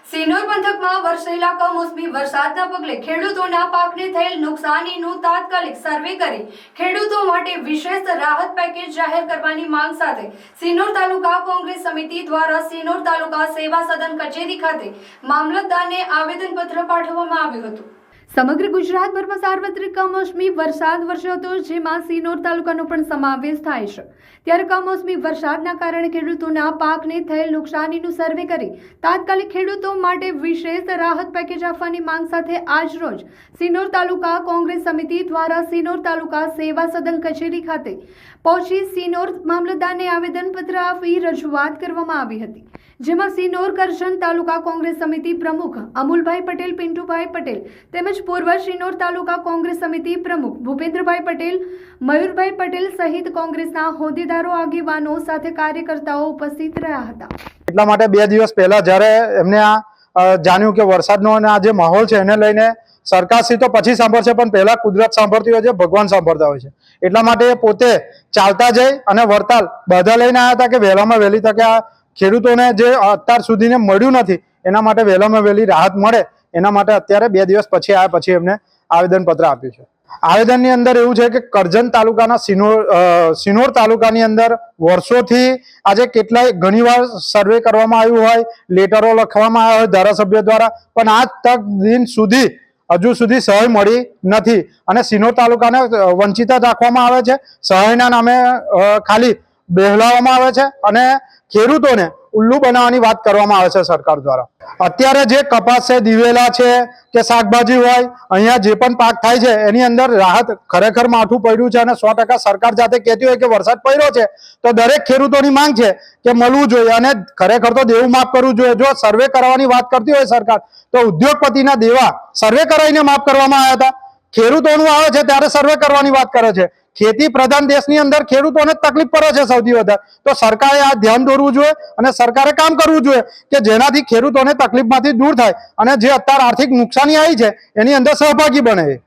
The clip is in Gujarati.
સિનોર પંથકમાં વરસેલા કમોસમી વરસાદના પગલે ખેડૂતોના પાકને થયેલ નુકસાનીનું તાત્કાલિક સર્વે કરી ખેડૂતો માટે વિશેષ રાહત પેકેજ જાહેર કરવાની માંગ સાથે સિનોર તાલુકા કોંગ્રેસ સમિતિ દ્વારા સિનોર તાલુકા સેવા સદન કચેરી ખાતે મામલતદારને આવેદનપત્ર પાઠવવામાં આવ્યું હતું। સમગ્ર ગુજરાતભરમાં સાર્વત્રિક કમોસમી વરસાદ વરસ્યો હતો, જેમાં સિનોર તાલુકાનો પણ સમાવેશ થાય છે। ત્યારે કમોસમી વરસાદના કારણે ખેડૂતોના પાકને થયેલ નુકસાનીનું સર્વે કરી તાત્કાલિક ખેડૂતો માટે વિશેષ રાહત પેકેજ આપવાની માંગ સાથે આજરોજ સિનોર તાલુકા કોંગ્રેસ સમિતિ દ્વારા સિનોર તાલુકા સેવા સદન કચેરી ખાતે પહોંચી સિનોર મામલતદારને આવેદનપત્ર આપી રજૂઆત કરવામાં આવી હતી, જેમાં સિનોર કરજણ તાલુકા કોંગ્રેસ સમિતિ પ્રમુખ અમુલભાઈ પટેલ, પિન્ટુભાઈ પટેલ તેમજ પૂર્વ સિનોર તાલુકા કોંગ્રેસ સમિતિ પ્રમુખ ભૂપેન્દ્રભાઈ પટેલ, મયુરભાઈ પટેલ સહિત કોંગ્રેસના હોદ્દેદારો, આગેવાનો સાથે કાર્યકર્તાઓ ઉપસ્થિત રહ્યા હતા। એટલા માટે 2 દિવસ પહેલા જ્યારે એમને જાણ્યું કે વરસાદનો અને આ જે માહોલ છે એને લઈને સરકારશ્રી તો પછી સાંભળશે, પણ પહેલા કુદરત સાંભળતી હોય છે, ભગવાન સાંભળતા હોય છે। એટલા માટે પોતે ચાલતા જઈ અને વરતાલ બધા લઈને આવ્યા હતા કે વહેલામાં વહેલી તકે આ ખેડૂતોને જે અત્યાર સુધીને મળ્યું નથી એના માટે વહેલામાં વહેલી રાહત મળે એના માટે અત્યારે 2 દિવસ પછી આવ્યા પછી એમને આવેદનપત્ર આપ્યું છે। આવેદનની અંદર એવું છે કે કરજણ તાલુકાના સિનોર તાલુકાની અંદર વર્ષોથી આજે કેટલાય ઘણીવાર સર્વે કરવામાં આવ્યું હોય, લેટરો લખવામાં આવ્યા હોય ધારાસભ્ય દ્વારા, પણ આજ તક દિન સુધી હજુ સુધી સહાય મળી નથી અને સિનોર તાલુકાને વંચિત રાખવામાં આવે છે। સહાયના નામે ખાલી બહેલાવવામાં આવે છે અને ખેડૂતોને ઉલ્લુ બનાવવાની વાત કરવામાં આવે છે સરકાર દ્વારા। અત્યારે જે કપાસ છે, દિવેલા છે કે શાકભાજી હોય, અહીંયા જે પણ પાક થાય છે એની અંદર રાહત ખરેખર માઠું પડ્યું છે અને 100% સરકાર જાતે કહેતી હોય કે વરસાદ પડ્યો છે તો દરેક ખેડૂતોની માંગ છે કે મળવું જોઈએ અને ખરેખર તો દેવું માફ કરવું જોઈએ। જો સર્વે કરવાની વાત કરતી હોય સરકાર તો ઉદ્યોગપતિના દેવા સર્વે કરાવીને માફ કરવામાં આવ્યા હતા। ખેડૂતોનું આવે છે ત્યારે સર્વે કરવાની વાત કરે છે। ખેતી પ્રધાન દેશની અંદર ખેડૂતોને તકલીફ પડે છે સૌથી વધારે, તો સરકારે આ ધ્યાન દોરવું જોઈએ અને સરકારે કામ કરવું જોઈએ કે જેનાથી ખેડૂતોને તકલીફમાંથી દૂર થાય અને જે અત્યારે આર્થિક નુકસાની આવી છે એની અંદર સહભાગી બને।